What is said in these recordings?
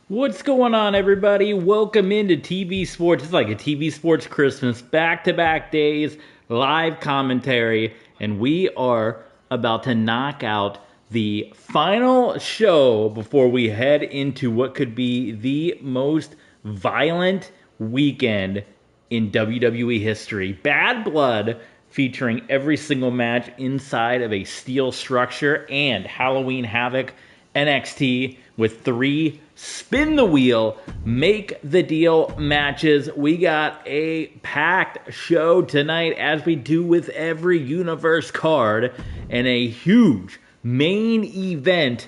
What's going on, everybody? Welcome into TV Sports. It's like a TV Sports Christmas, back-to-back days, live commentary, and we are about to knock out the final show before we head into what could be the most violent weekend in WWE history. Bad Blood, featuring every single match inside of a steel structure, and Halloween Havoc NXT with 3 spin the wheel, make the deal matches. We got a packed show tonight, as we do with every Universe card, and a huge main event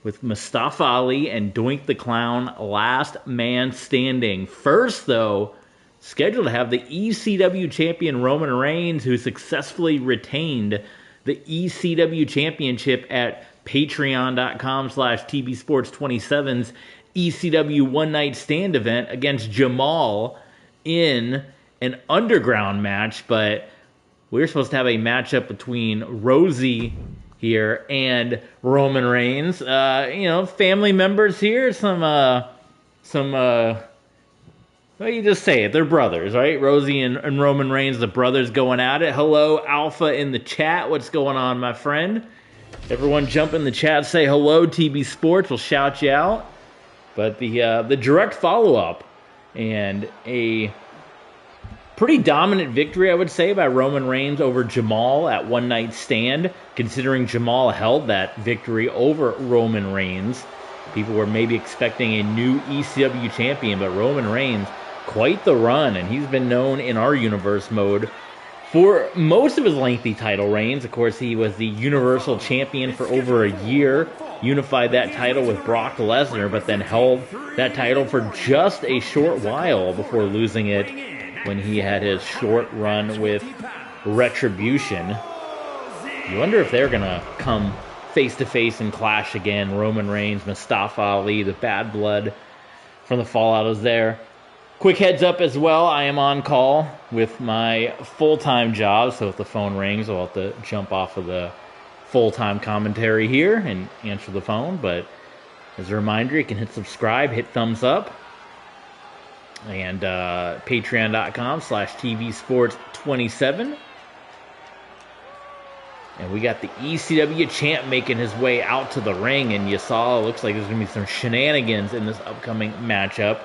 with Mustafa Ali and Doink the Clown, last man standing. First, though, scheduled to have the ECW champion Roman Reigns, who successfully retained the ECW championship at patreon.com/tvsports27's ECW One Night Stand event against Jamal in an underground match. But we're supposed to have a matchup between Rosie here and Roman Reigns. Family members here, what do you just say it? They're brothers, right? Rosie and Roman Reigns, the brothers going at it. Hello, Alpha in the chat. What's going on, my friend? Everyone jump in the chat, say hello, TB Sports. We'll shout you out. But the direct follow-up and a pretty dominant victory, I would say, by Roman Reigns over Jamal at One Night Stand, considering Jamal held that victory over Roman Reigns. People were maybe expecting a new ECW champion, but Roman Reigns, quite the run, and he's been known in our Universe mode for most of his lengthy title reigns. Of course, he was the Universal Champion for over a year, unified that title with Brock Lesnar, but then held that title for just a short while before losing it when he had his short run with Retribution. You wonder if they're going to come face-to-face and clash again. Roman Reigns, Mustafa Ali, the Bad Blood from the Fallout is there. Quick heads up as well, I am on call with my full-time job, so if the phone rings, I'll have to jump off of the full-time commentary here and answer the phone. But as a reminder, you can hit subscribe, hit thumbs up, and patreon.com/tvsports27. And we got the ECW champ making his way out to the ring, and you saw it looks like there's going to be some shenanigans in this upcoming matchup.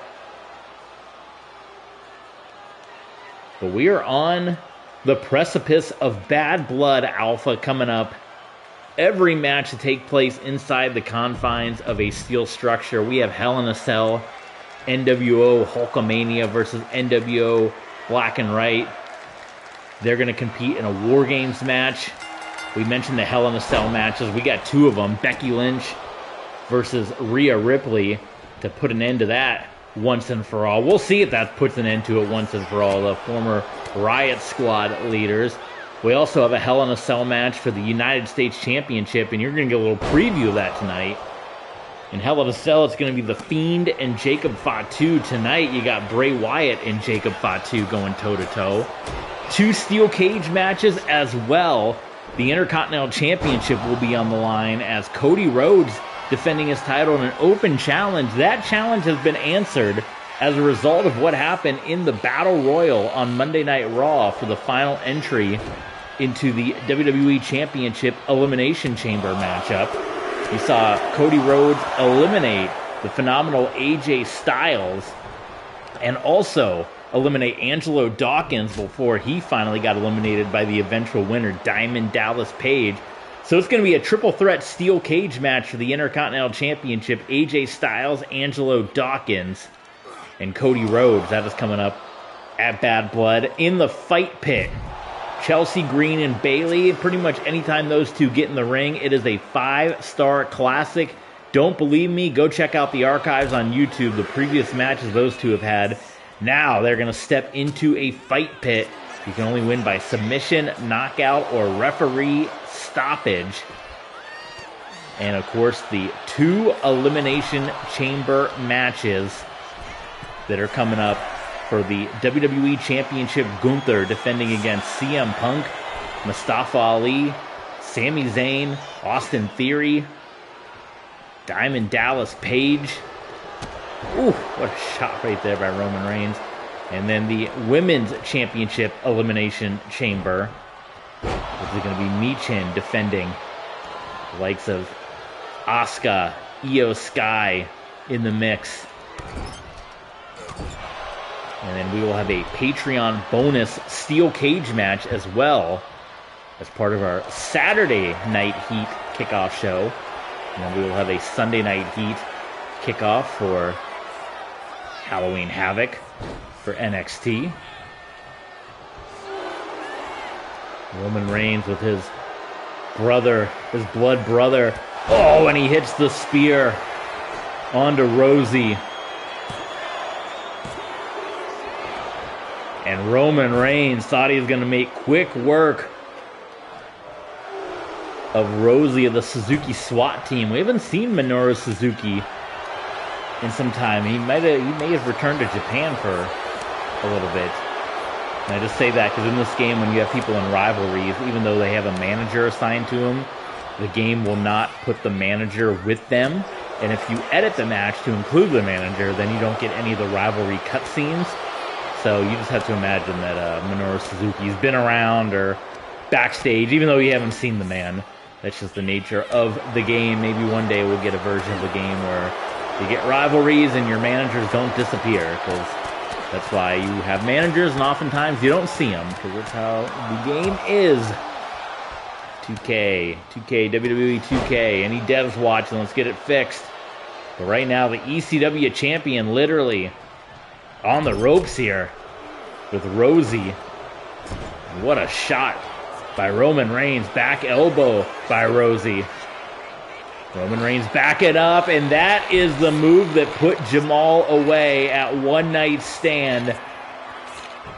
But we are on the precipice of Bad Blood Alpha coming up. Every match to take place inside the confines of a steel structure. We have Hell in a Cell, nWo Hulkamania versus nWo Black and Right. They're going to compete in a War Games match. We mentioned the Hell in a Cell matches. We got 2 of them. Becky Lynch versus Rhea Ripley to put an end to that once and for all. We'll see if that puts an end to it once and for all. The former Riot Squad leaders. We also have a Hell in a Cell match for the United States Championship, and you're going to get a little preview of that tonight. In Hell in a Cell, it's going to be The Fiend and Jacob Fatu. Tonight, you got Bray Wyatt and Jacob Fatu going toe-to-toe. 2 steel cage matches as well. The Intercontinental Championship will be on the line as Cody Rhodes defending his title in an open challenge. That challenge has been answered as a result of what happened in the Battle Royal on Monday Night Raw for the final entry into the WWE Championship Elimination Chamber matchup. You saw Cody Rhodes eliminate the phenomenal AJ Styles and also eliminate Angelo Dawkins before he finally got eliminated by the eventual winner, Diamond Dallas Page. So it's going to be a triple threat steel cage match for the Intercontinental Championship. AJ Styles, Angelo Dawkins, and Cody Rhodes. That is coming up at Bad Blood. In the fight pit, Chelsea Green and Bayley. Pretty much anytime those two get in the ring, it is a 5-star classic. Don't believe me? Go check out the archives on YouTube. The previous matches those two have had. Now they're going to step into a fight pit. You can only win by submission, knockout, or referee stoppage. And of course, the 2 Elimination Chamber matches that are coming up for the WWE Championship. Gunther defending against CM Punk, Mustafa Ali, Sami Zayn, Austin Theory, Diamond Dallas Page. Ooh, what a shot right there by Roman Reigns. And then the Women's Championship Elimination Chamber. This is going to be Michin defending. The likes of Asuka, Io Sky in the mix. And then we will have a Patreon bonus steel cage match as well as part of our Saturday Night Heat kickoff show. And then we will have a Sunday Night Heat kickoff for Halloween Havoc for NXT. Roman Reigns with his brother, his blood brother. Oh, and he hits the spear onto Rosie. And Roman Reigns thought he was going to make quick work of Rosie of the Suzuki SWAT team. We haven't seen Minoru Suzuki in some time. He may have returned to Japan for a little bit. And I just say that because in this game, when you have people in rivalries, even though they have a manager assigned to them, the game will not put the manager with them. And if you edit the match to include the manager, then you don't get any of the rivalry cutscenes. So you just have to imagine that Minoru Suzuki's been around or backstage, even though you haven't seen the man. That's just the nature of the game. Maybe one day we'll get a version of the game where you get rivalries and your managers don't disappear, because that's why you have managers and oftentimes you don't see them, because that's how the game is. 2K, WWE 2K. Any devs watching, let's get it fixed. But right now, the ECW champion literally on the ropes here with Rosie. What a shot by Roman Reigns. Back elbow by Rosie. Roman Reigns back it up, and that is the move that put Jamal away at One Night Stand.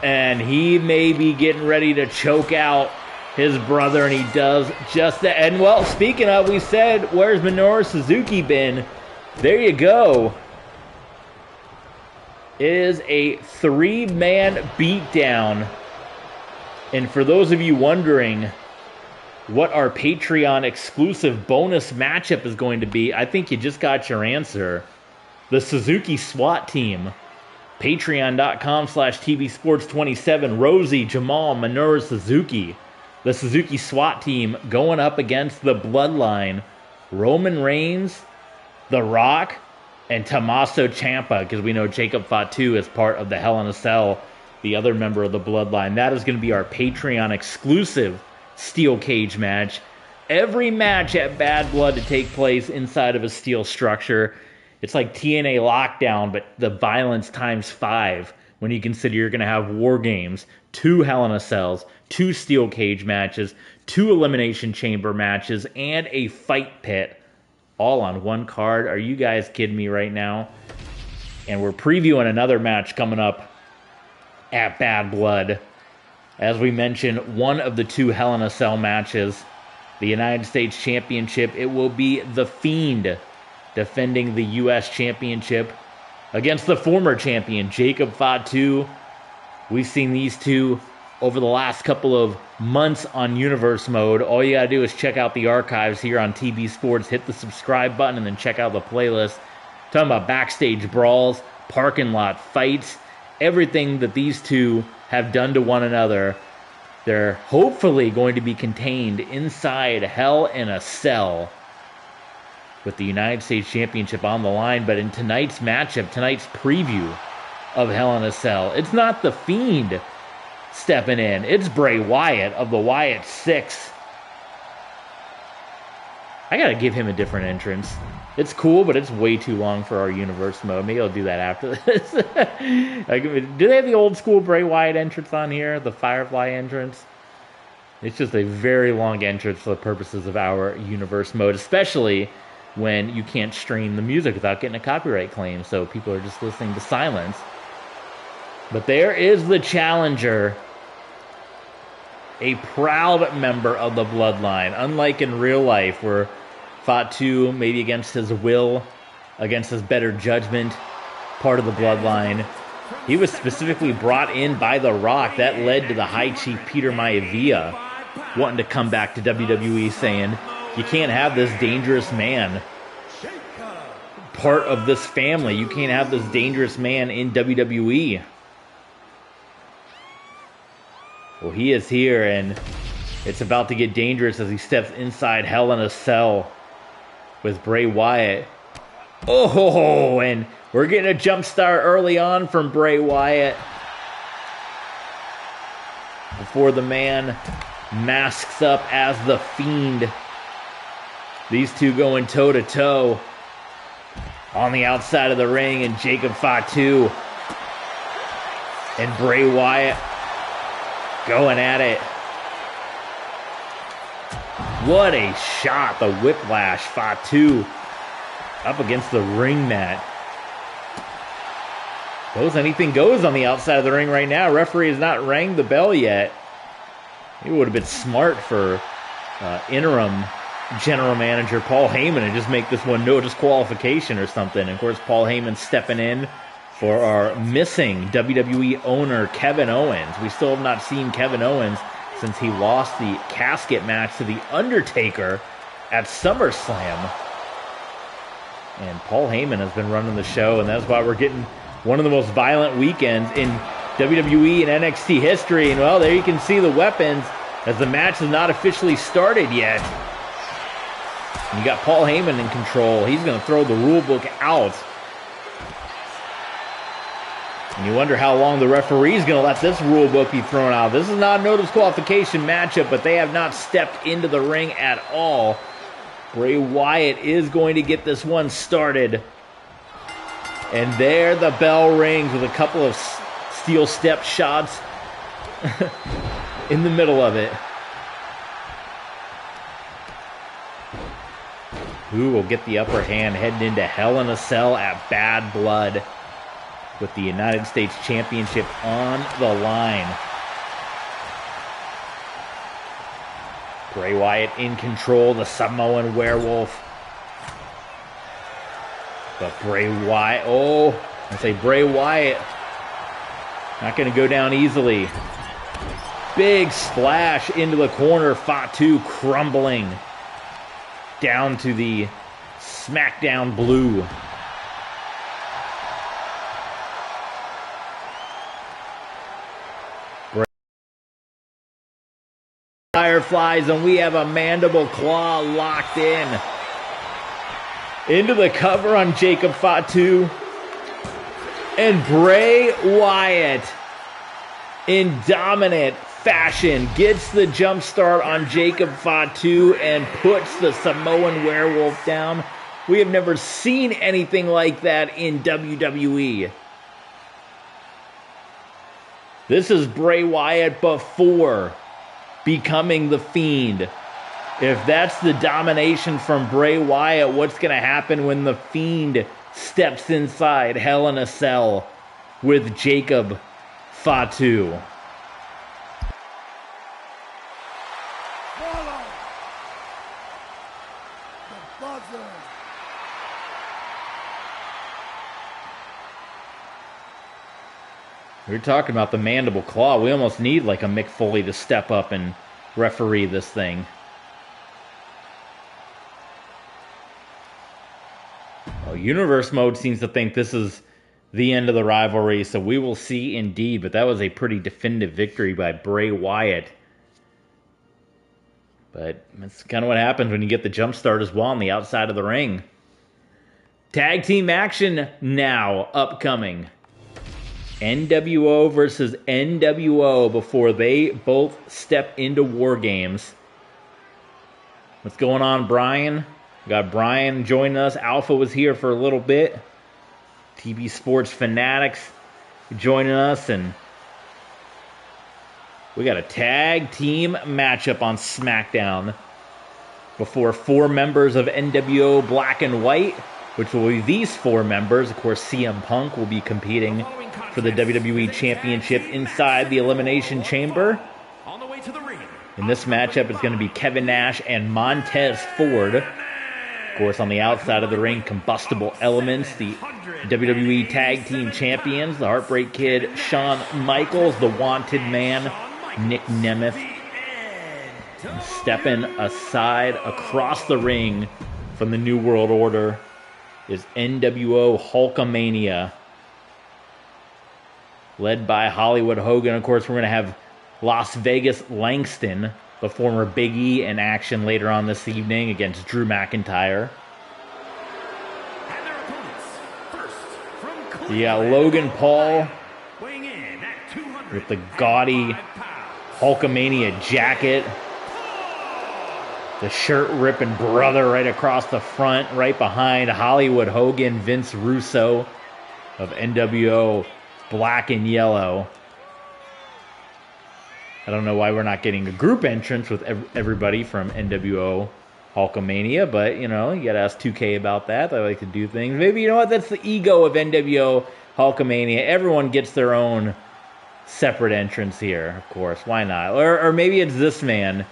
And he may be getting ready to choke out his brother, and he does just that. And well, speaking of, we said, where's Minoru Suzuki been? There you go. It is a 3-man beatdown. And for those of you wondering what our Patreon exclusive bonus matchup is going to be, I think you just got your answer. The Suzuki SWAT team. Patreon.com/TVSports27. Rosie, Jamal, Minoru Suzuki. The Suzuki SWAT team going up against the Bloodline. Roman Reigns, The Rock, and Tommaso Ciampa, because we know Jacob Fatu is part of the Hell in a Cell, the other member of the Bloodline. That is going to be our Patreon exclusive steel cage match. Every match at Bad Blood to take place inside of a steel structure. It's like TNA Lockdown, but the violence times 5 when you consider you're going to have War Games, 2 Hell in a Cells, 2 steel cage matches, 2 Elimination Chamber matches, and a fight pit all on one card. Are you guys kidding me right now? And we're previewing another match coming up at Bad Blood. As we mentioned, one of the 2 Hell in a Cell matches, the United States Championship, it will be The Fiend defending the U.S. Championship against the former champion, Jacob Fatu. We've seen these two over the last couple of months on Universe Mode. All you gotta do is check out the archives here on TB Sports, hit the subscribe button, and then check out the playlist. Talking about backstage brawls, parking lot fights, everything that these two have done to one another. They're hopefully going to be contained inside Hell in a Cell with the United States Championship on the line. But in tonight's matchup, tonight's preview of Hell in a Cell, it's not The Fiend stepping in. It's Bray Wyatt of the Wyatt 6. I gotta give him a different entrance. It's cool, but it's way too long for our Universe Mode. Maybe I'll do that after this. Do they have the old school Bray Wyatt entrance on here? The Firefly entrance? It's just a very long entrance for the purposes of our Universe Mode, especially when you can't stream the music without getting a copyright claim, so people are just listening to silence. But there is the challenger, a proud member of the Bloodline, unlike in real life where Fatu, maybe against his will, against his better judgment, part of the Bloodline. He was specifically brought in by The Rock. That led to the High Chief Peter Maivia wanting to come back to WWE, saying, you can't have this dangerous man part of this family. You can't have this dangerous man in WWE. Well, he is here, and it's about to get dangerous as he steps inside Hell in a Cell with Bray Wyatt. Oh, and we're getting a jump start early on from Bray Wyatt before the man masks up as the Fiend. These two going toe-to-toe on the outside of the ring, and Jacob Fatu and Bray Wyatt going at it. What a shot, the whiplash. Fatu up against the ring mat. Anything goes on the outside of the ring right now. Referee has not rang the bell yet. It would have been smart for interim general manager Paul Heyman and just make this one no disqualification or something. And of course, Paul Heyman stepping in for our missing WWE owner Kevin Owens. We still have not seen Kevin Owens since he lost the casket match to The Undertaker at SummerSlam. And Paul Heyman has been running the show, and that's why we're getting one of the most violent weekends in WWE and NXT history. And well, there you can see the weapons as the match has not officially started yet. And you got Paul Heyman in control. He's going to throw the rule book out. And you wonder how long the referee's going to let this rule book be thrown out. This is not a no disqualification matchup, but they have not stepped into the ring at all. Bray Wyatt is going to get this one started. And there the bell rings with a couple of steel step shots in the middle of it. Who will get the upper hand heading into Hell in a Cell at Bad Blood with the United States Championship on the line. Bray Wyatt in control, the Samoan Werewolf. But Bray Wyatt, Bray Wyatt, not going to go down easily. Big splash into the corner, Fatu crumbling down to the SmackDown blue. Fireflies, and we have a mandible claw locked in. Into the cover on Jacob Fatu. And Bray Wyatt, in dominant fashion, gets the jump start on Jacob Fatu and puts the Samoan Werewolf down. We have never seen anything like that in WWE. This is Bray Wyatt before becoming the Fiend. If that's the domination from Bray Wyatt, what's going to happen when the Fiend steps inside Hell in a Cell with Jacob Fatu? Follow the buzzer. We were talking about the mandible claw. We almost need like a Mick Foley to step up and referee this thing. Well, Universe Mode seems to think this is the end of the rivalry, so we will see indeed. But that was a pretty definitive victory by Bray Wyatt. But that's kind of what happens when you get the jump start as well on the outside of the ring. Tag team action now upcoming. nWo versus nWo before they both step into War Games. What's going on, Brian? We got Brian joining us. Alpha was here for a little bit. TV Sports Fanatics joining us, and we got a tag team matchup on SmackDown before 4 members of nWo Black and White, which will be these 4 members. Of course, CM Punk will be competing for the WWE Championship inside the Elimination Chamber. On the way to the ring. In this matchup, it's going to be Kevin Nash and Montez Ford. Of course, on the outside of the ring, Combustible Elements, the WWE Tag Team Champions, the Heartbreak Kid, Shawn Michaels, the Wanted Man, Nick Nemeth. And stepping aside across the ring from the New World Order, is nWo Hulkamania, led by Hollywood Hogan. Of course, we're going to have Las Vegas Langston, the former Big E, in action later on this evening against Drew McIntyre. You got Logan Paul with the gaudy Hulkamania jacket. The shirt-ripping brother right across the front, right behind Hollywood Hogan, Vince Russo of nWo Black and Yellow. I don't know why we're not getting a group entrance with everybody from nWo Hulkamania, but, you know, you got to ask 2K about that. They like to do things. Maybe, you know what, that's the ego of nWo Hulkamania. Everyone gets their own separate entrance here, of course. Why not? Or maybe it's this man,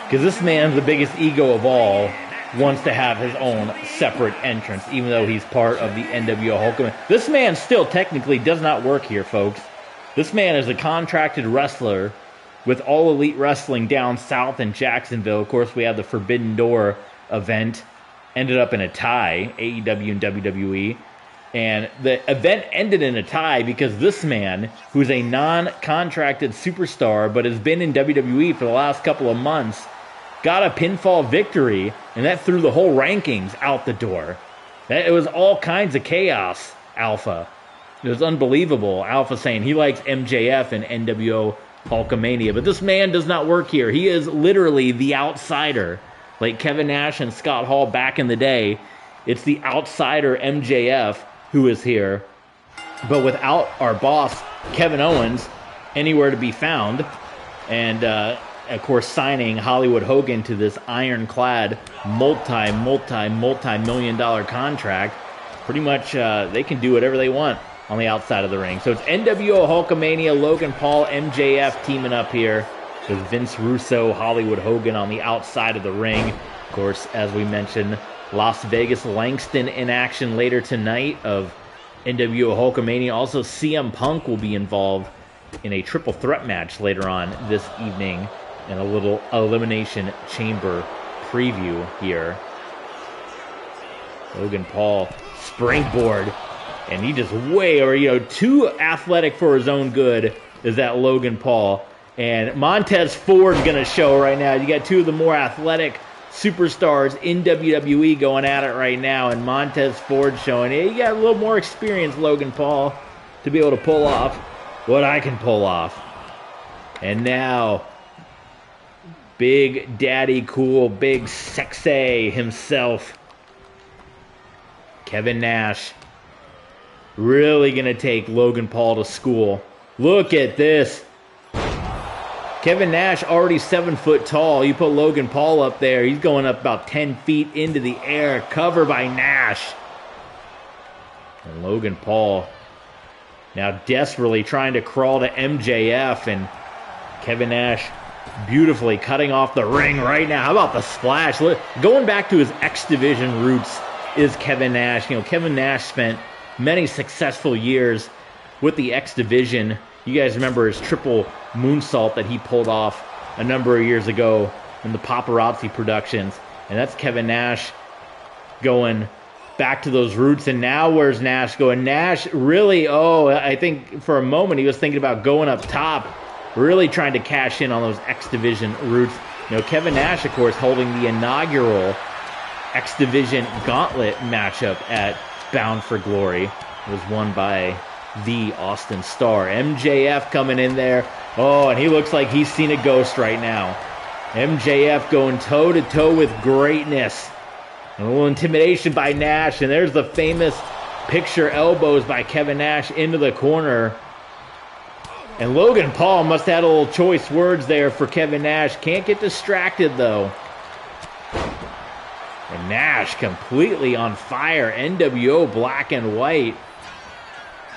because this man, the biggest ego of all, wants to have his own separate entrance, even though he's part of the nWo Hulkamania. This man still technically does not work here, folks. This man is a contracted wrestler with All Elite Wrestling down south in Jacksonville. Of course, we have the Forbidden Door event. Ended up in a tie, AEW and WWE. And the event ended in a tie because this man, who's a non-contracted superstar but has been in WWE for the last couple of months, got a pinfall victory, and that threw the whole rankings out the door. It was all kinds of chaos, Alpha. It was unbelievable. Alpha saying he likes MJF and nWo Hulkamania, but this man does not work here. He is literally the outsider. Like Kevin Nash and Scott Hall back in the day, it's the outsider MJF who is here. But without our boss, Kevin Owens, anywhere to be found. And, of course, signing Hollywood Hogan to this ironclad multi-million dollar contract. Pretty much they can do whatever they want on the outside of the ring. So it's nWo Hulkamania, Logan Paul, MJF teaming up here with Vince Russo, Hollywood Hogan on the outside of the ring. Of course, as we mentioned, Las Vegas Langston in action later tonight of nWo Hulkamania. Also, CM Punk will be involved in a triple threat match later on this evening in a little Elimination Chamber preview here. Logan Paul springboard, and he just way over, you know, too athletic for his own good is that Logan Paul. And Montez Ford's going to show right now. You got two of the more athletic superstars in WWE going at it right now, and Montez Ford showing, hey, you got a little more experience, Logan Paul, to be able to pull off what I can pull off. And now, Big Daddy Cool, Big Sexy himself, Kevin Nash, really going to take Logan Paul to school. Look at this. Kevin Nash already 7 foot tall. You put Logan Paul up there, he's going up about 10 feet into the air. Cover by Nash. And Logan Paul now desperately trying to crawl to MJF, and Kevin Nash beautifully cutting off the ring right now. How about the splash? Look, going back to his X Division roots is Kevin Nash. You know, Kevin Nash spent many successful years with the X Division. You guys remember his triple moonsault that he pulled off a number of years ago in the Paparazzi Productions. And that's Kevin Nash going back to those roots. And now where's Nash going? Nash really, I think for a moment he was thinking about going up top, really trying to cash in on those X Division roots. You know, Kevin Nash, of course, holding the inaugural X Division Gauntlet matchup at Bound for Glory. It was won by the Austin Star. MJF coming in there. Oh, and he looks like he's seen a ghost right now. MJF going toe-to-toe with greatness. A little intimidation by Nash, and there's the famous picture elbows by Kevin Nash into the corner. And Logan Paul must have had a little choice words there for Kevin Nash. Can't get distracted, though. And Nash completely on fire. nWo Black and White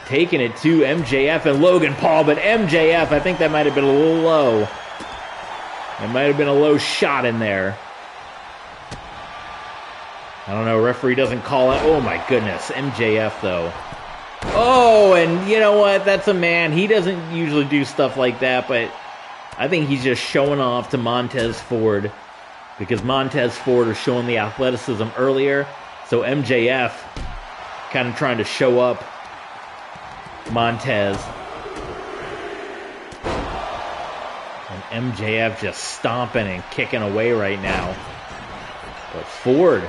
taking it to MJF and Logan Paul, but MJF, I think that might have been a little low. It might have been a low shot in there. I don't know, referee doesn't call it. Oh my goodness, MJF though. Oh, and you know what? That's a man. He doesn't usually do stuff like that, but I think he's just showing off to Montez Ford, because Montez Ford was showing the athleticism earlier. So MJF kind of trying to show up Montez. And MJF just stomping and kicking away right now. But Ford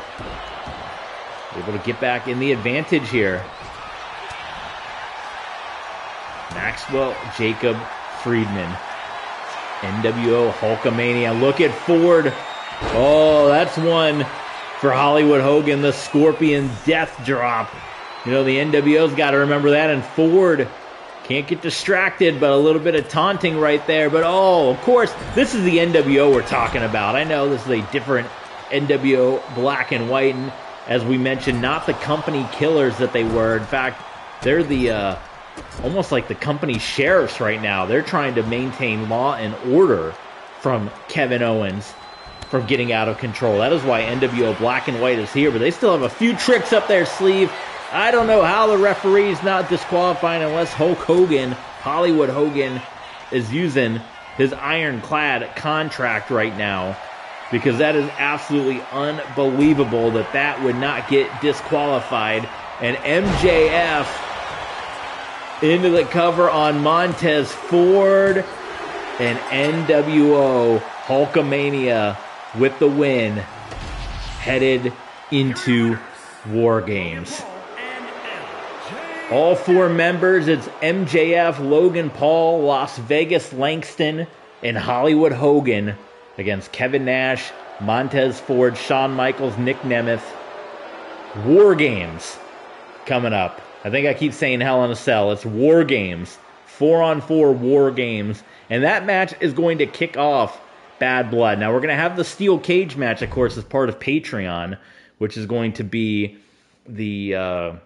able to get back in the advantage here. Maxwell Jacob Friedman. nWo Hulkamania. Look at Ford. Oh, that's one for Hollywood Hogan. The Scorpion Death Drop. You know, the NWO's got to remember that. And Ford can't get distracted, but a little bit of taunting right there. But, oh, of course, this is the NWO we're talking about. I know this is a different NWO black and white. And as we mentioned, not the company killers that they were. In fact, they're the almost like the company sheriffs right now. They're trying to maintain law and order from Kevin Owens from getting out of control. That is why NWO Black and White is here, but they still have a few tricks up their sleeve. I don't know how the referee's not disqualifying unless Hulk Hogan, Hollywood Hogan, is using his ironclad contract right now, because that is absolutely unbelievable that that would not get disqualified. And MJF into the cover on Montez Ford, and NWO Hulkamania with the win, headed into War Games. All four members, it's MJF, Logan Paul, Las Vegas Langston, and Hollywood Hogan against Kevin Nash, Montez Ford, Shawn Michaels, Nick Nemeth. War Games coming up. I think I keep saying Hell in a Cell. It's War Games. 4-on-4 War Games. And that match is going to kick off Bad Blood. Now, we're going to have the Steel Cage match, of course, as part of Patreon, which is going to be the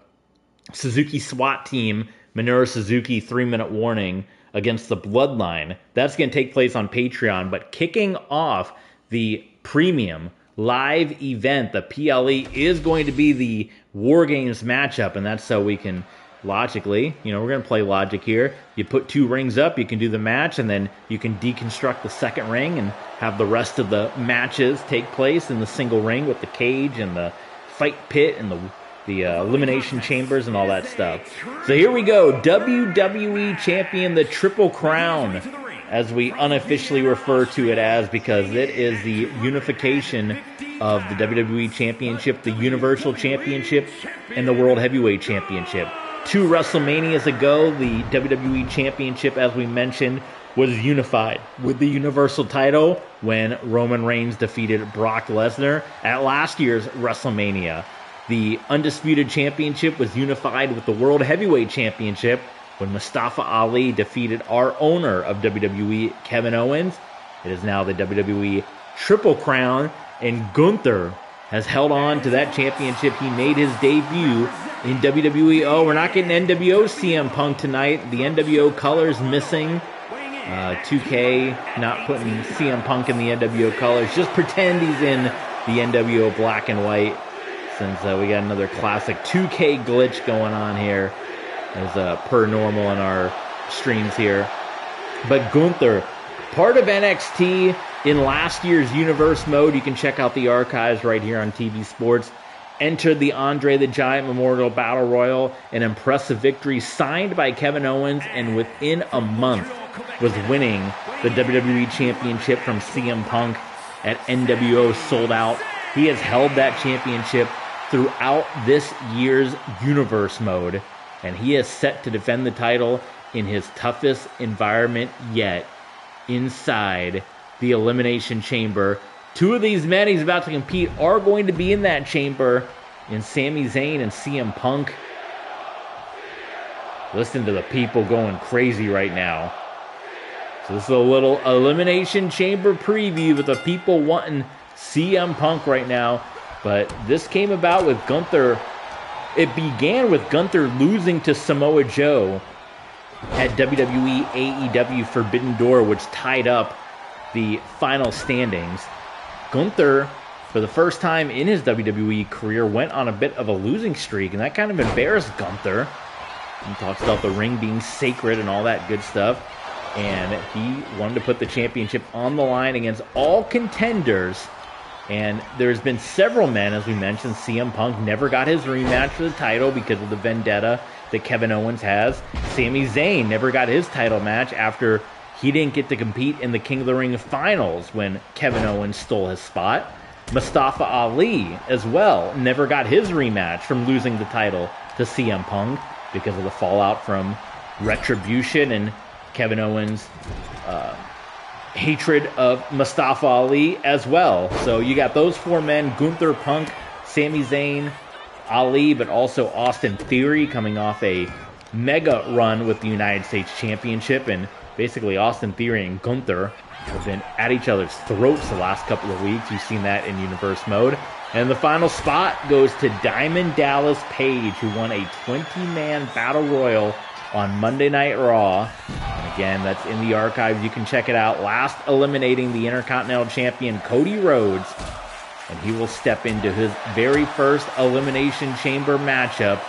Suzuki SWAT team, Minoru Suzuki 3-minute warning against the Bloodline. That's going to take place on Patreon. But kicking off the premium live event, the PLE, is going to be the War Games matchup, and that's so we can logically, you know, we're going to play logic here. You put 2 rings up, you can do the match, and then you can deconstruct the second ring and have the rest of the matches take place in the single ring with the cage and the fight pit and the elimination chambers and all that stuff. So here we go. WWE Champion, the Triple Crown, as we unofficially refer to it as, because it is the unification of the WWE Championship, the Universal Championship, and the World Heavyweight Championship. 2 WrestleManias ago, the WWE Championship, as we mentioned, was unified with the Universal title when Roman Reigns defeated Brock Lesnar at last year's WrestleMania. The Undisputed Championship was unified with the World Heavyweight Championship when Mustafa Ali defeated our owner of WWE, Kevin Owens. It is now the WWE Triple Crown, and Gunther has held on to that championship. He made his debut in WWE. Oh, we're not getting NWO CM Punk tonight. The NWO colors missing. 2K not putting CM Punk in the NWO colors. Just pretend he's in the NWO black and white, since we got another classic 2K glitch going on here, as per normal in our streams here. But Gunther, part of NXT in last year's Universe mode. You can check out the archives right here on TV Sports. Entered the Andre the Giant Memorial Battle Royal, an impressive victory signed by Kevin Owens, and within a month was winning the WWE Championship from CM Punk at NWO Sold Out. He has held that championship throughout this year's Universe mode, and he is set to defend the title in his toughest environment yet, inside the Elimination Chamber. 2 of these men he's about to compete are going to be in that chamber, in Sami Zayn and CM Punk. Listen to the people going crazy right now. So this is a little Elimination Chamber preview with the people wanting CM Punk right now. But this came about with Gunther. It began with Gunther losing to Samoa Joe at WWE AEW Forbidden Door, which tied up the final standings. Gunther, for the first time in his WWE career, went on a bit of a losing streak, and that kind of embarrassed Gunther. He talks about the ring being sacred and all that good stuff, and he wanted to put the championship on the line against all contenders And there's been several men, as we mentioned. CM Punk never got his rematch for the title because of the vendetta that Kevin Owens has. Sami Zayn never got his title match after he didn't get to compete in the King of the Ring finals when Kevin Owens stole his spot. Mustafa Ali, as well, never got his rematch from losing the title to CM Punk because of the fallout from Retribution and Kevin Owens' hatred of Mustafa Ali as well. So you got those four men: Gunther, Punk, Sami Zayn, Ali, but also Austin Theory coming off a mega run with the United States Championship. And basically Austin Theory and Gunther have been at each other's throats the last couple of weeks. You've seen that in Universe Mode. And the final spot goes to Diamond Dallas Page, who won a 20-man Battle Royal on Monday Night Raw. And again, that's in the archives. You can check it out. Last eliminating the Intercontinental Champion Cody Rhodes. And he will step into his very first Elimination Chamber matchup.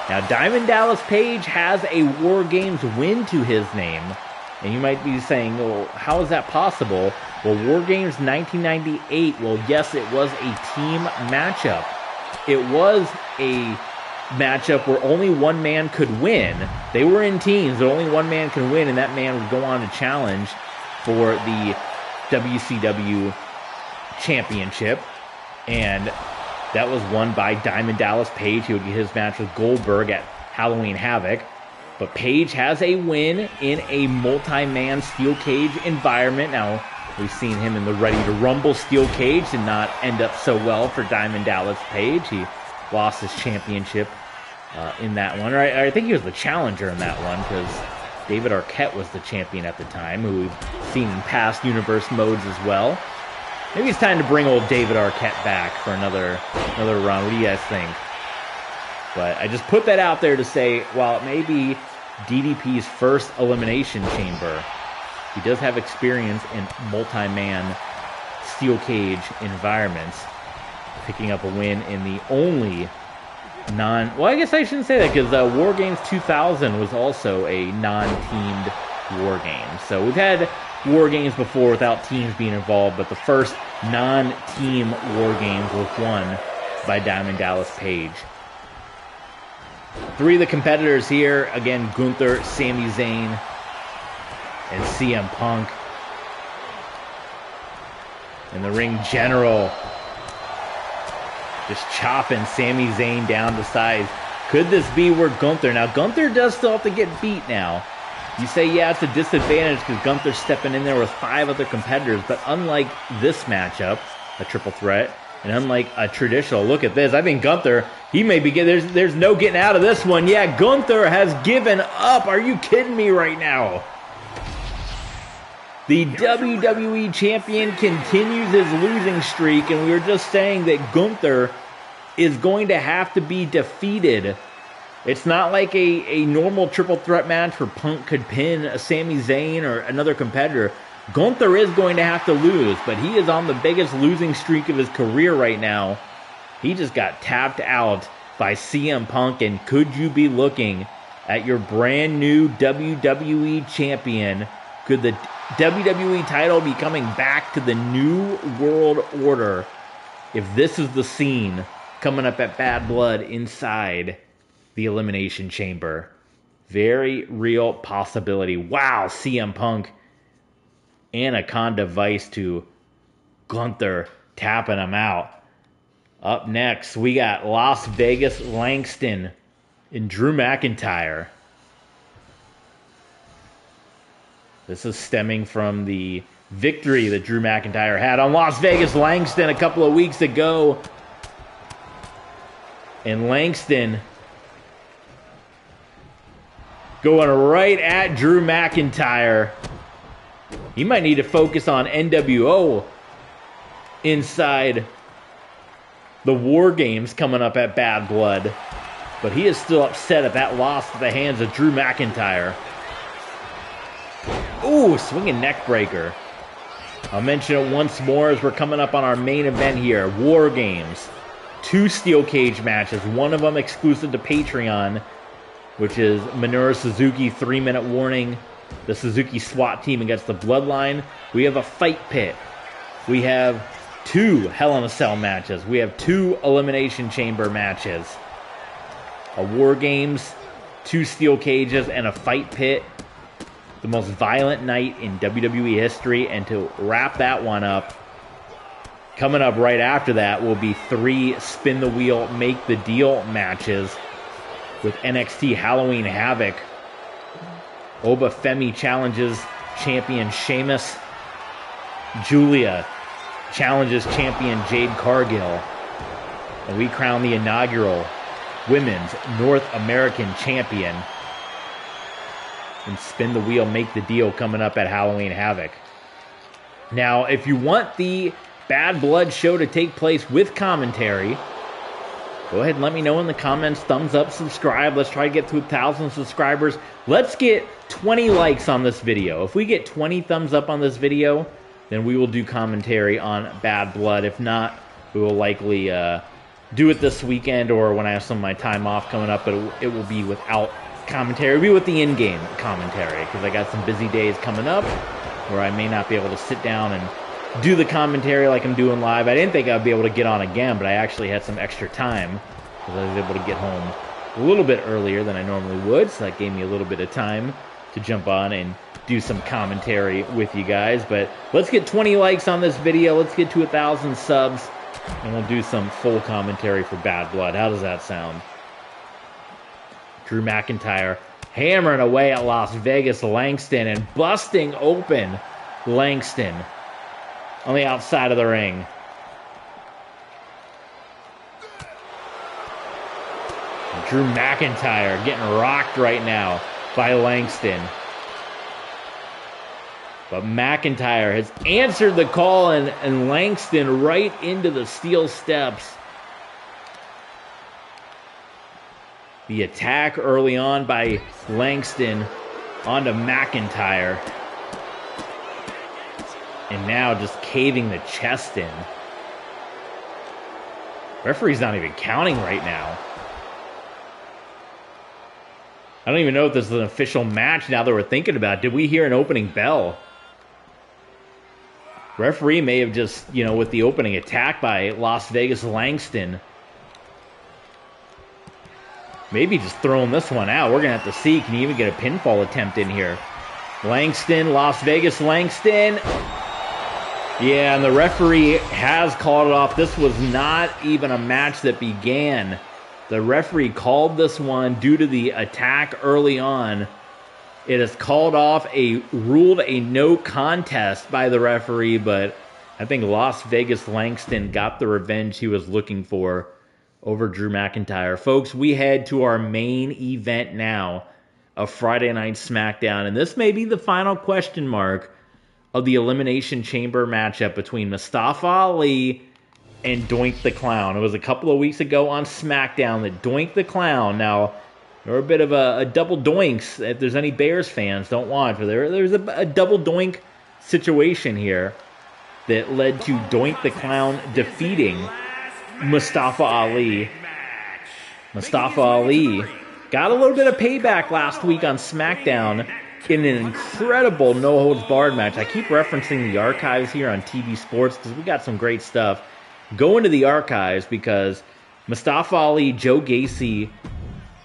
Now, Diamond Dallas Page has a War Games win to his name. And you might be saying, well, how is that possible? Well, War Games 1998, well, yes, it was a team matchup. It was a matchup where only one man could win. They were in teams, but only one man can win, and that man would go on to challenge for the WCW Championship. And that was won by Diamond Dallas Page. He would get his match with Goldberg at Halloween Havoc. But Page has a win in a multi-man steel cage environment. Now, we've seen him in the Ready to Rumble steel cage. Did not end up so well for Diamond Dallas Page. He lost his championship in that one. Or I think he was the challenger in that one, because David Arquette was the champion at the time, who we've seen in past Universe Modes as well. Maybe it's time to bring old David Arquette back for another run. What do you guys think? But I just put that out there to say, while it may be DDP's first Elimination Chamber, he does have experience in multi-man steel cage environments, picking up a win in the only well, I guess I shouldn't say that, because War Games 2000 was also a non-teamed War Game. So we've had War Games before without teams being involved, but the first non-team War Games was won by Diamond Dallas Page. Three of the competitors here, again, Gunther, Sami Zayn, and CM Punk. And the ring general just chopping Sami Zayn down to size. Could this be where Gunther... Now, Gunther does still have to get beat now. You say, yeah, it's a disadvantage because Gunther's stepping in there with 5 other competitors, but unlike this matchup, a triple threat, and unlike a traditional, look at this. I think Gunther, he may be getting... There's no getting out of this one. Yeah, Gunther has given up. Are you kidding me right now? The WWE Champion continues his losing streak, and we were just saying that Gunther is going to have to be defeated. It's not like a normal triple threat match where Punk could pin a Sami Zayn or another competitor. Gunther is going to have to lose, but he is on the biggest losing streak of his career right now. He just got tapped out by CM Punk, and could you be looking at your brand new WWE Champion? Could the WWE title be coming back to the New World Order if this is the scene coming up at Bad Blood inside the Elimination Chamber? Very real possibility. Wow, CM Punk, Anaconda Vice to Gunther, tapping him out. Up next, we got Las Vegas Langston and Drew McIntyre. This is stemming from the victory that Drew McIntyre had on Las Vegas Langston a couple of weeks ago. And Langston going right at Drew McIntyre. He might need to focus on nWo inside the War Games coming up at Bad Blood. But he is still upset at that loss at the hands of Drew McIntyre. Ooh, swinging neck breaker. I'll mention it once more as we're coming up on our main event here. War Games. 2 steel cage matches. One of them exclusive to Patreon, which is Minoru Suzuki 3-minute warning. The Suzuki SWAT team against the Bloodline. We have a fight pit. We have 2 Hell in a Cell matches. We have 2 Elimination Chamber matches. A War Games, 2 Steel Cages, and a Fight Pit. The most violent night in WWE history. And to wrap that one up, coming up right after that will be 3 Spin the Wheel, Make the Deal matches with NXT Halloween Havoc. Oba Femi challenges champion Sheamus. Julia challenges champion Jade Cargill. And we crown the inaugural Women's North American Champion. And Spin the Wheel, Make the Deal coming up at Halloween Havoc. Now, if you want the Bad Blood show to take place with commentary, go ahead and let me know in the comments. Thumbs up, subscribe. Let's try to get to 1,000 subscribers. Let's get 20 likes on this video. If we get 20 thumbs up on this video, then we will do commentary on Bad Blood. If not, we will likely do it this weekend or when I have some of my time off coming up, but it will be without commentary. It'll be with the in-game commentary because I got some busy days coming up where I may not be able to sit down and do the commentary like I'm doing live. I didn't think I'd be able to get on again, but I actually had some extra time because I was able to get home a little bit earlier than I normally would, so that gave me a little bit of time to jump on and do some commentary with you guys. But let's get 20 likes on this video. Let's get to 1,000 subs, and we'll do some full commentary for Bad Blood. How does that sound? Drew McIntyre hammering away at Las Vegas Langston and busting open Langston on the outside of the ring. Drew McIntyre getting rocked right now by Langston. But McIntyre has answered the call, and Langston right into the steel steps. The attack early on by Langston onto McIntyre. And now just caving the chest in. Referee's not even counting right now. I don't even know if this is an official match now that we're thinking about it. Did we hear an opening bell? Referee may have just, with the opening attack by Las Vegas Langston, maybe just throwing this one out. We're going to have to see. Can you even get a pinfall attempt in here? Langston, Las Vegas Langston. Yeah, and the referee has called it off. This was not even a match that began. The referee called this one due to the attack early on. It is called off, ruled a no contest by the referee, but I think Las Vegas Langston got the revenge he was looking for over Drew McIntyre. Folks, we head to our main event now of Friday Night SmackDown, and this may be the final question mark of the Elimination Chamber matchup between Mustafa Ali and Doink the Clown. It was a couple of weeks ago on SmackDown that Doink the Clown, now, there were a bit of a double doinks. If there's any Bears fans, don't watch. But there's a double doink situation here that led to Doink the Clown defeating Mustafa Ali. Mustafa Ali got a little bit of payback last week on SmackDown in an incredible no-holds-barred match. I keep referencing the archives here on TV Sports because we got some great stuff. Go into the archives because Mustafa Ali, Joe Gacy,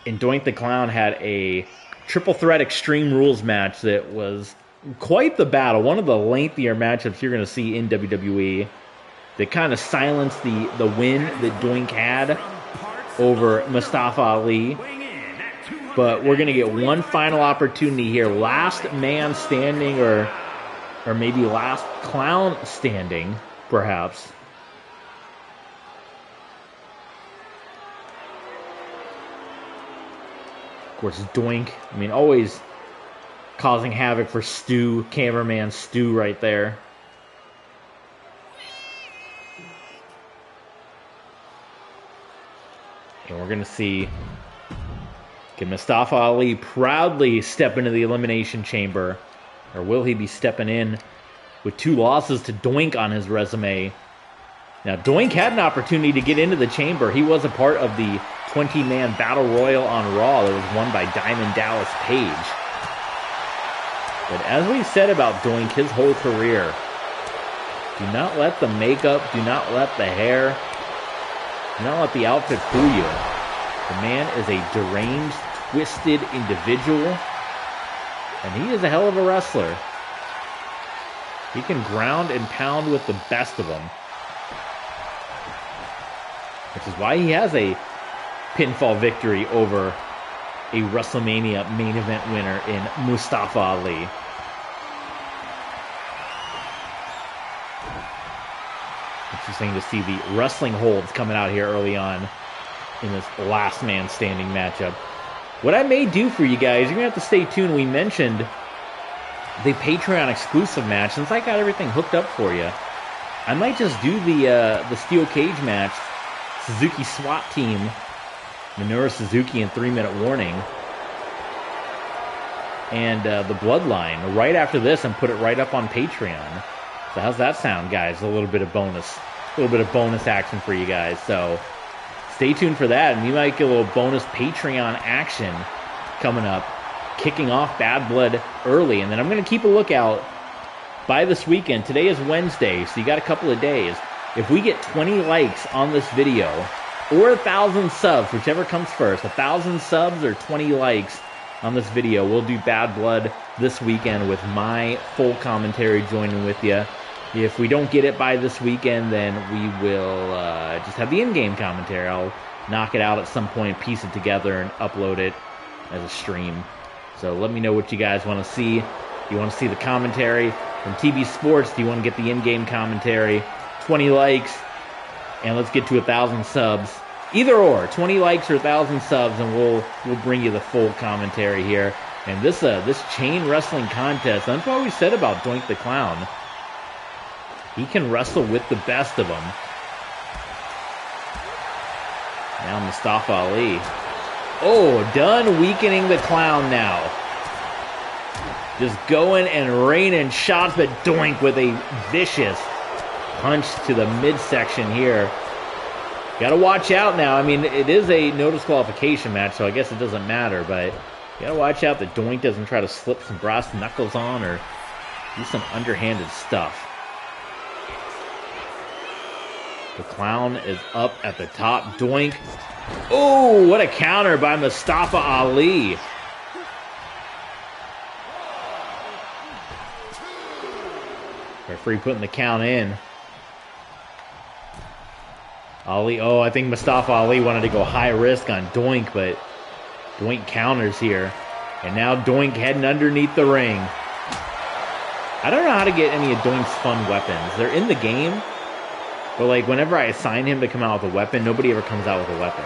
and Doink the Clown had a triple threat Extreme Rules match that was quite the battle. One of the lengthier matchups you're going to see in WWE that kind of silenced the win that Doink had over Mustafa Ali. But we're going to get one final opportunity here. Last man standing or maybe last clown standing, perhaps. Of course, Doink, always causing havoc for Stu, cameraman Stu right there. And we're going to see, can Mustafa Ali proudly step into the Elimination Chamber? Or will he be stepping in with 2 losses to Doink on his resume? Now, Doink had an opportunity to get into the chamber. He was a part of the 20-man Battle Royal on Raw that was won by Diamond Dallas Page. But as we said about Doink, his whole career Do not let the makeup, do not let the hair, do not let the outfit fool you. The man is a deranged, twisted individual, and he is a hell of a wrestler. He can ground and pound with the best of them, which is why he has a pinfall victory over a WrestleMania main event winner in Mustafa Ali. Interesting to see the wrestling holds coming out here early on in this last man standing matchup. What I may do for you guys, you're going to have to stay tuned. We mentioned the Patreon exclusive match. Since I got everything hooked up for you, I might just do the steel cage match, Suzuki SWAT team, Minoru Suzuki in 3-minute warning, and the Bloodline right after this, and put it right up on Patreon. So how's that sound, guys? A little bit of bonus action for you guys. So stay tuned for that, and we might get a little bonus Patreon action coming up, kicking off Bad Blood early. And then I'm going to keep a lookout by this weekend. Today is Wednesday, so you got a couple of days. If we get 20 likes on this video, or 1,000 subs, whichever comes first, 1,000 subs or 20 likes on this video, we'll do Bad Blood this weekend with my full commentary joining with you. If we don't get it by this weekend, then we will just have the in-game commentary. I'll knock it out at some point, piece it together, and upload it as a stream. So let me know what you guys want to see. Do you want to see the commentary from TV Sports? Do you want to get the in-game commentary? 20 likes, and let's get to 1,000 subs. Either or, 20 likes or 1,000 subs, and we'll bring you the full commentary here. And this chain wrestling contest, that's what we said about Doink the Clown. He can wrestle with the best of them. Now Mustafa Ali. Oh, done weakening the Clown now. Just going and raining shots, but Doink with a vicious punch to the midsection here. Got to watch out now. I mean, it is a no disqualification match, so I guess it doesn't matter, but you got to watch out that Doink doesn't try to slip some brass knuckles on or do some underhanded stuff. The Clown is up at the top. Doink. Oh, what a counter by Mustafa Ali. Referee putting the count in. Ali, oh, I think Mustafa Ali wanted to go high risk on Doink, but Doink counters here. And now Doink heading underneath the ring. I don't know how to get any of Doink's fun weapons. They're in the game, but like whenever I assign him to come out with a weapon, nobody ever comes out with a weapon.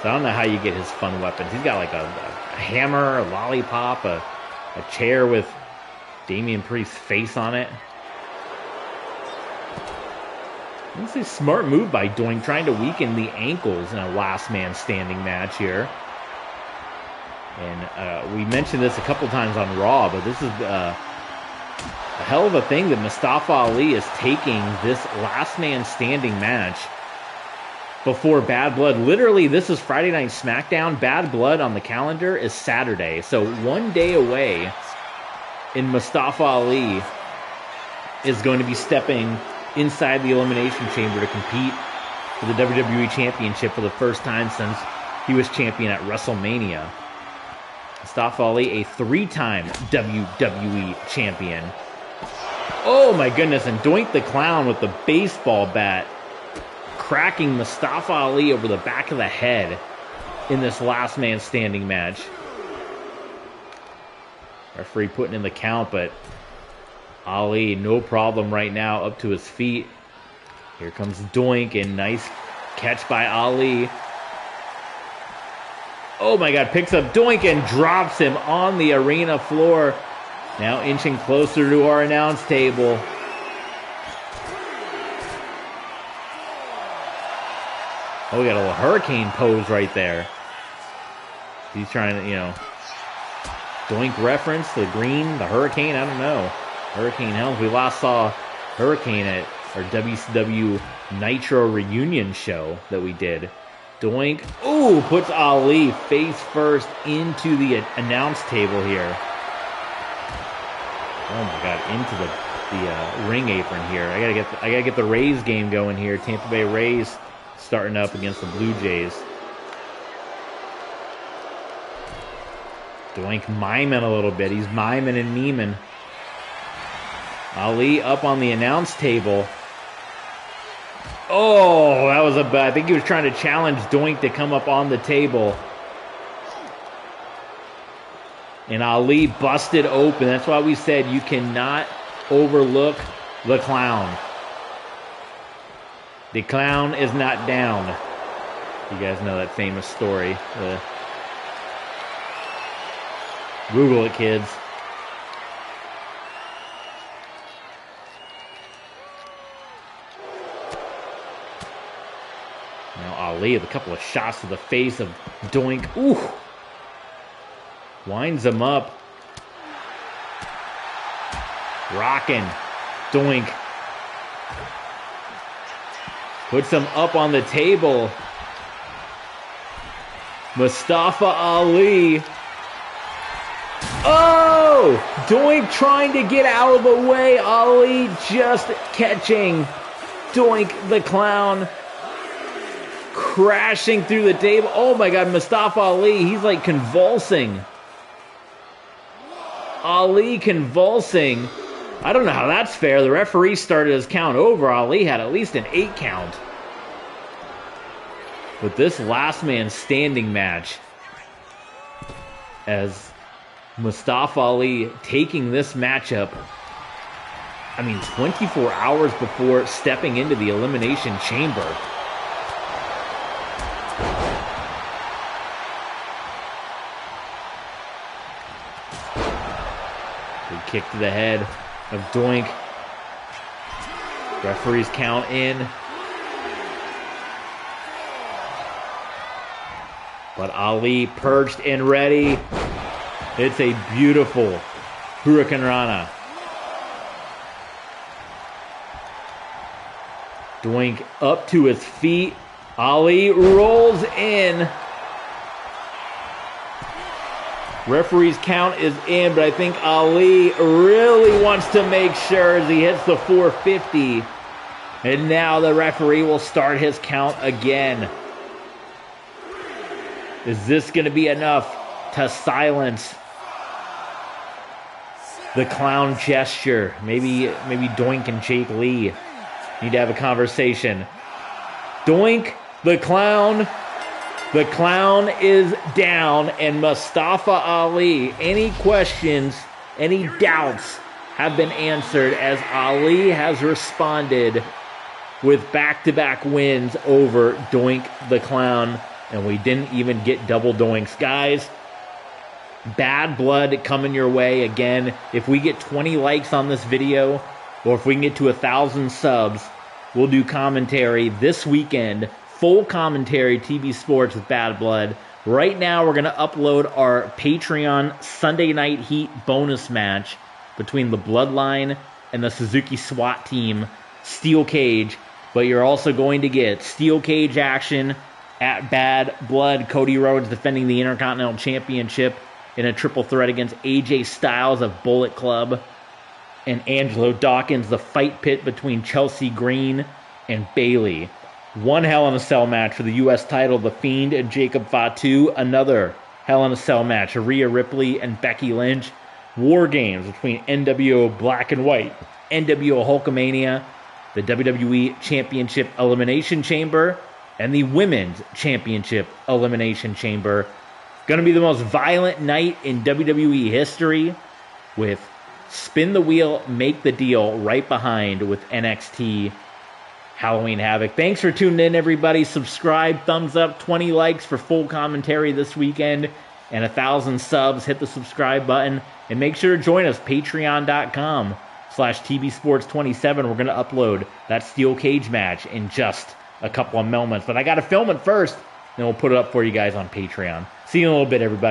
So I don't know how you get his fun weapons. He's got like a hammer, a lollipop, a chair with Damian Priest's face on it. It's a smart move by Doink, trying to weaken the ankles in a last man standing match here. And we mentioned this a couple times on Raw, but this is a hell of a thing that Mustafa Ali is taking this last man standing match before Bad Blood. Literally, this is Friday Night SmackDown. Bad Blood on the calendar is Saturday. So 1 day away, and Mustafa Ali is going to be stepping inside the Elimination Chamber to compete for the WWE Championship for the first time since he was champion at WrestleMania. Mustafa Ali, a 3-time WWE champion. Oh my goodness, and Doink the Clown with the baseball bat, cracking Mustafa Ali over the back of the head in this last man standing match. Referee putting in the count, but Ali, no problem right now, up to his feet. Here comes Doink, and nice catch by Ali. Oh my God, picks up Doink and drops him on the arena floor. Now inching closer to our announce table. Oh, we got a little hurricane pose right there. He's trying to, Doink reference, the green, the hurricane, I don't know. Hurricane Helms. We last saw Hurricane at our WCW Nitro reunion show that we did. Doink, ooh, puts Ali face first into the announce table here. Oh my God, into the the ring apron here. I gotta get the Rays game going here. Tampa Bay Rays starting up against the Blue Jays. Doink miming a little bit. He's miming and memeing. Ali up on the announce table. Oh, that was I think he was trying to challenge Doink to come up on the table. And Ali busted open. That's why we said you cannot overlook the clown. The clown is not down. You guys know that famous story. Google it, kids. Now Ali with a couple of shots to the face of Doink. Ooh. Winds him up. Rocking. Doink. Puts him up on the table. Mustafa Ali. Oh! Doink trying to get out of the way. Ali just catching Doink the clown. Crashing through the table. Oh my God, Mustafa Ali. He's like convulsing. Ali convulsing. I don't know how that's fair. The referee started his count over. Ali had at least an 8 count. But this last man standing match, as Mustafa Ali taking this matchup, 24 hours before stepping into the Elimination Chamber. Big kick to the head of Doink. Referee's count in. But Ali perched and ready. It's a beautiful Hurricane Rana. Doink up to his feet. Ali rolls in. Referee's count is in, but I think Ali really wants to make sure as he hits the 450. And now the referee will start his count again. Is this going to be enough to silence the clown gesture? Maybe Doink and Jake Lee need to have a conversation. Doink, the clown is down, and Mustafa Ali, any questions, any doubts have been answered as Ali has responded with back-to-back wins over Doink the Clown. And we didn't even get double doinks. Guys, bad blood coming your way again. If we get 20 likes on this video, or if we can get to 1,000 subs, we'll do commentary this weekend. Full commentary, TV Sports with Bad Blood. Right now, we're going to upload our Patreon Sunday Night Heat bonus match between the Bloodline and the Suzuki SWAT team, Steel Cage. But you're also going to get Steel Cage action at Bad Blood. Cody Rhodes defending the Intercontinental Championship in a triple threat against AJ Styles of Bullet Club and Angelo Dawkins. The fight pit between Chelsea Green and Bayley. One Hell in a Cell match for the U.S. title, The Fiend and Jacob Fatu. Another Hell in a Cell match, Rhea Ripley and Becky Lynch. War Games between nWo Black and White, nWo Hulkamania, the WWE Championship Elimination Chamber, and the Women's Championship Elimination Chamber. Going to be the most violent night in WWE history, with Spin the Wheel, Make the Deal right behind with NXT Halloween Havoc. Thanks for tuning in, everybody. Subscribe, thumbs up, 20 likes for full commentary this weekend, and 1,000 subs. Hit the subscribe button, and make sure to join us, patreon.com/TBSports27. We're going to upload that Steel Cage match in just a couple of moments, but I got to film it first, then we'll put it up for you guys on Patreon. See you in a little bit, everybody.